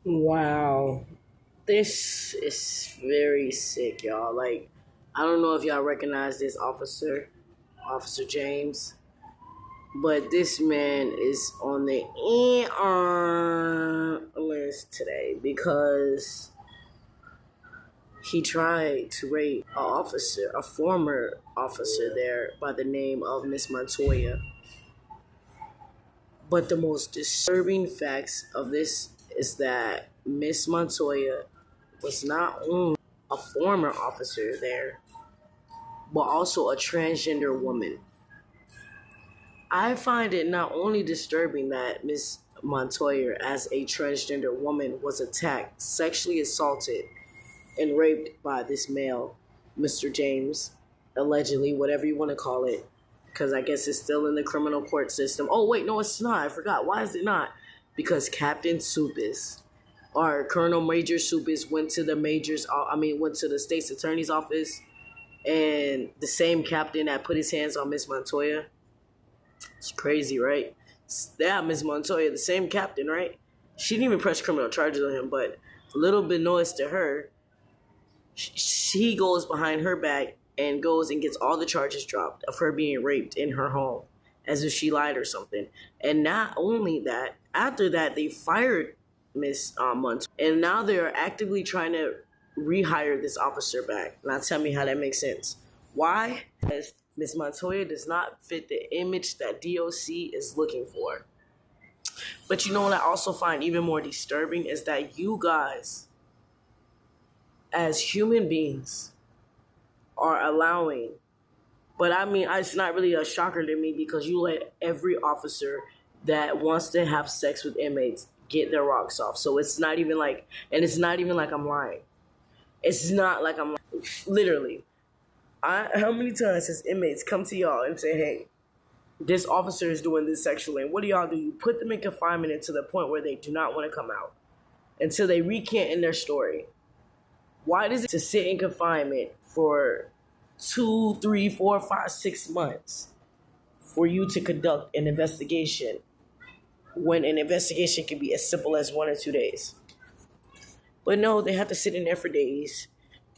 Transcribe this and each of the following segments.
Wow. This is very sick, y'all. Like, I don't know if y'all recognize this officer, Officer James, but this man is on the list today because he tried to rape a former officer there by the name of Miss Montoya. But the most disturbing facts of this is that Miss Montoya was not only a former officer there, but also a transgender woman. I find it not only disturbing that Miss Montoya, as a transgender woman, was attacked, sexually assaulted, and raped by this male, Mr. James, allegedly, whatever you want to call it, because I guess it's still in the criminal court system. Oh, wait, no, it's not. I forgot. Why is it not? Because Captain Supis, or Colonel Major Supis, went to the state's attorney's office, and the same captain that put his hands on Miss Montoya. It's crazy, right? Yeah, Miss Montoya, the same captain, right? She didn't even press criminal charges on him, but a little bit noise to her, she goes behind her back and goes and gets all the charges dropped of her being raped in her home, as if she lied or something. And not only that, after that, they fired Miss Montoya, and now they are actively trying to rehire this officer back. Now tell me how that makes sense. Why? Because Miss Montoya does not fit the image that DOC is looking for. But you know what I also find even more disturbing is that you guys, as human beings, are allowing, but I mean, it's not really a shocker to me because you let every officer that wants to have sex with inmates get their rocks off. So it's not even like, and it's not even like I'm lying. It's not like I'm lying. Literally. How many times has inmates come to y'all and say, hey, this officer is doing this sexually, and what do y'all do? You put them in confinement until the point where they do not want to come out, until they recant in their story. Why does it to sit in confinement for 2, 3, 4, 5, 6 months for you to conduct an investigation when an investigation can be as simple as 1 or 2 days? But no, they have to sit in there for days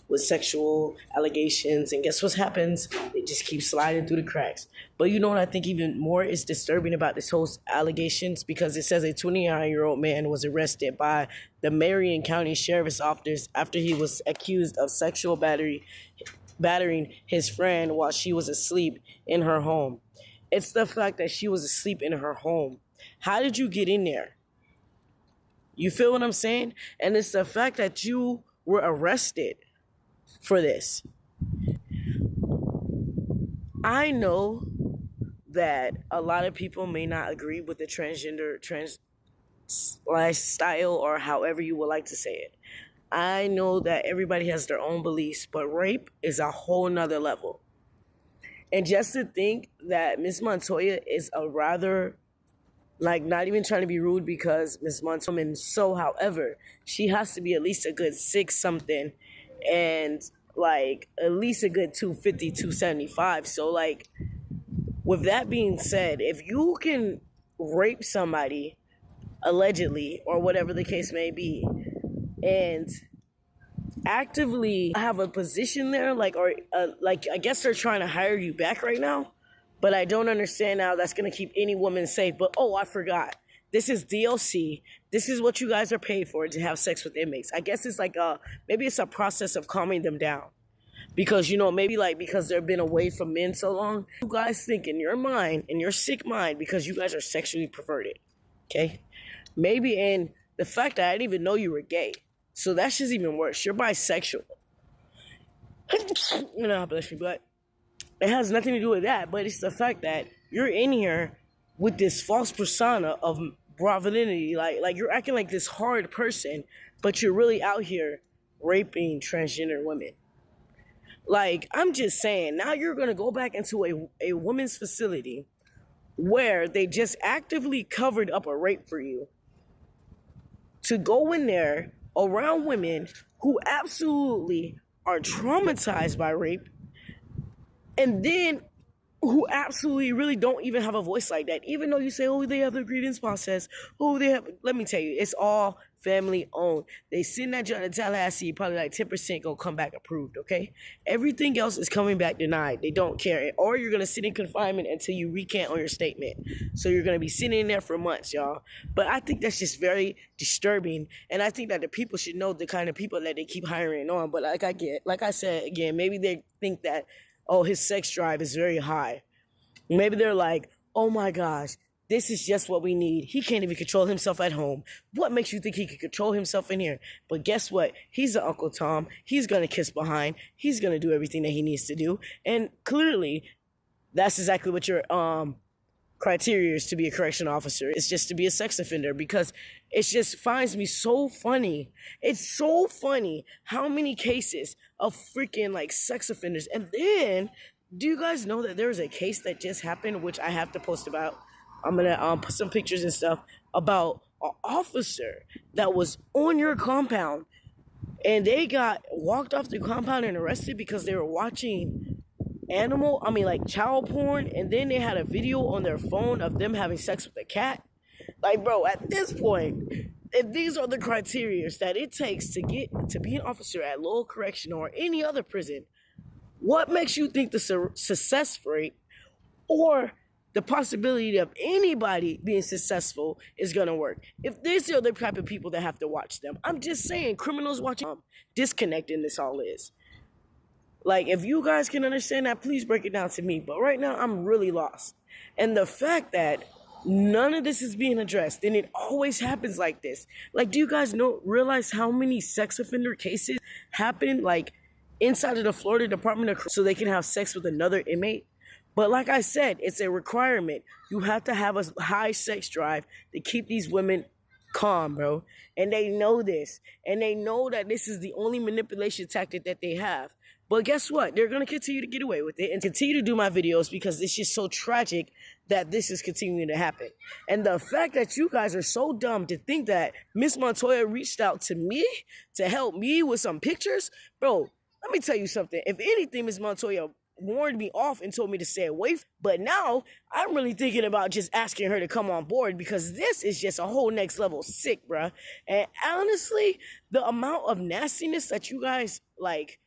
with sexual allegations, and guess what happens? They just keep sliding through the cracks. But you know what I think even more is disturbing about this whole allegations? Because it says a 29-year-old man was arrested by the Marion County Sheriff's Office after he was accused of sexual battering his friend while she was asleep in her home. It's the fact that she was asleep in her home. How did you get in there? You feel what I'm saying? And it's the fact that you were arrested for this. I know that a lot of people may not agree with the trans lifestyle, or however you would like to say it. I know that everybody has their own beliefs, but rape is a whole nother level. And just to think that Miss Montoya is a rather, like, not even trying to be rude, because Miss Montoya, so however, she has to be at least a good 6 something, and like at least a good 250, 275. So like, with that being said, if you can rape somebody allegedly, or whatever the case may be, and actively have a position there, like, or like, I guess they're trying to hire you back right now, but I don't understand how that's going to keep any woman safe. But oh, I forgot, this is DOC. This is what you guys are paid for, to have sex with inmates. I guess it's like maybe it's a process of calming them down, because maybe like because they've been away from men so long, you guys think in your mind, in your sick mind, because you guys are sexually perverted, okay? Maybe, and the fact that I didn't even know you were gay, so that's just even worse. You're bisexual. Bless me, but it has nothing to do with that. But it's the fact that you're in here with this false persona of bravility, like you're acting like this hard person, but you're really out here raping transgender women. Like, I'm just saying, now you're going to go back into a women's facility where they just actively covered up a rape for you, to go in there around women who absolutely are traumatized by rape, and then who absolutely really don't even have a voice like that. Even though you say, oh, they have the grievance process. Oh, they have, let me tell you, it's all family owned. They send that joint to Tallahassee, probably like 10% gonna come back approved, okay? Everything else is coming back denied. They don't care. Or you're gonna sit in confinement until you recant on your statement. So you're gonna be sitting in there for months, y'all. But I think that's just very disturbing. And I think that the people should know the kind of people that they keep hiring on. But like I said again, maybe they think that, oh, his sex drive is very high. Maybe they're like, oh my gosh, this is just what we need. He can't even control himself at home. What makes you think he can control himself in here? But guess what? He's the Uncle Tom. He's going to kiss behind. He's going to do everything that he needs to do. And clearly, that's exactly what your criteria is to be a correction officer. It's just to be a sex offender, because it just finds me so funny. It's so funny how many cases of freaking like sex offenders. And then, do you guys know that there was a case that just happened, which I have to post about? I'm gonna put some pictures and stuff about an officer that was on your compound, and they got walked off the compound and arrested because they were watching like child porn, and then they had a video on their phone of them having sex with a cat. Like, bro, at this point, if these are the criteria that it takes to get to be an officer at Lowell Correctional or any other prison, what makes you think the success rate or the possibility of anybody being successful is going to work? If these are the type of people that have to watch them, I'm just saying, criminals watching, disconnecting this all is. Like, if you guys can understand that, please break it down to me. But right now, I'm really lost. And the fact that none of this is being addressed, and it always happens like this. Like, do you guys realize how many sex offender cases happen, like, inside of the Florida Department of so they can have sex with another inmate? But like I said, it's a requirement. You have to have a high sex drive to keep these women calm, bro. And they know this. And they know that this is the only manipulation tactic that they have. But guess what? They're going to continue to get away with it and continue to do my videos because it's just so tragic that this is continuing to happen. And the fact that you guys are so dumb to think that Miss Montoya reached out to me to help me with some pictures, bro, let me tell you something. If anything, Miss Montoya warned me off and told me to stay away. But now I'm really thinking about just asking her to come on board because this is just a whole next level sick, bruh. And honestly, the amount of nastiness that you guys like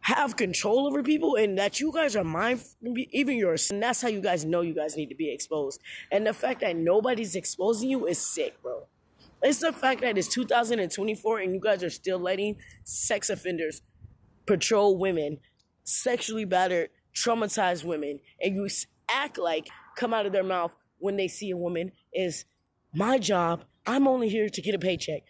have control over people and that you guys are mindful, even yours, and that's how you guys know you guys need to be exposed. And the fact that nobody's exposing you is sick, bro. It's the fact that it's 2024 and you guys are still letting sex offenders patrol women, sexually battered, traumatized women, and you act like come out of their mouth when they see a woman is my job. I'm only here to get a paycheck.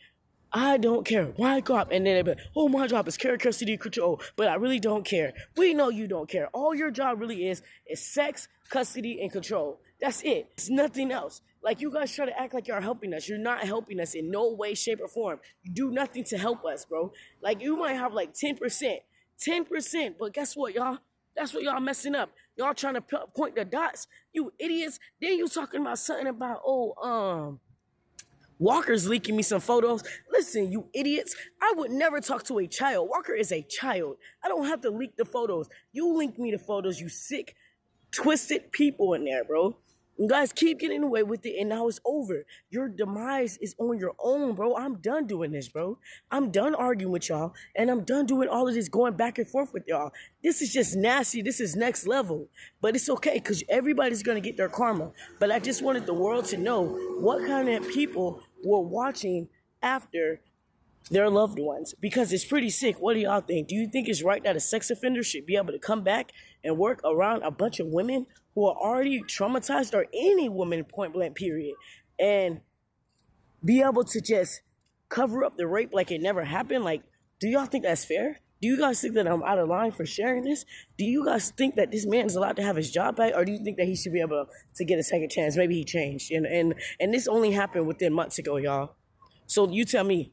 I don't care. Why cop? And then they be, oh, my job is care, custody, control. But I really don't care. We know you don't care. All your job really is sex, custody, and control. That's it. It's nothing else. Like, you guys try to act like you're helping us. You're not helping us in no way, shape, or form. You do nothing to help us, bro. Like, you might have like 10%. 10%. But guess what, y'all? That's what y'all messing up. Y'all trying to point the dots. You idiots. Then you talking about something about, Walker's leaking me some photos. Listen, you idiots. I would never talk to a child. Walker is a child. I don't have to leak the photos. You link me the photos, you sick, twisted people in there, bro. You guys keep getting away with it, and now it's over. Your demise is on your own, bro. I'm done doing this, bro. I'm done arguing with y'all, and I'm done doing all of this going back and forth with y'all. This is just nasty. This is next level. But it's okay, because everybody's going to get their karma. But I just wanted the world to know what kind of people were watching after their loved ones, because it's pretty sick. What do y'all think? Do you think it's right that a sex offender should be able to come back and work around a bunch of women who are already traumatized, or any woman, point blank period, and be able to just cover up the rape like it never happened? Like, do y'all think that's fair? Do you guys think that I'm out of line for sharing this? Do you guys think that this man is allowed to have his job back, or do you think that he should be able to get a second chance? Maybe he changed, and this only happened within months ago, y'all. So you tell me,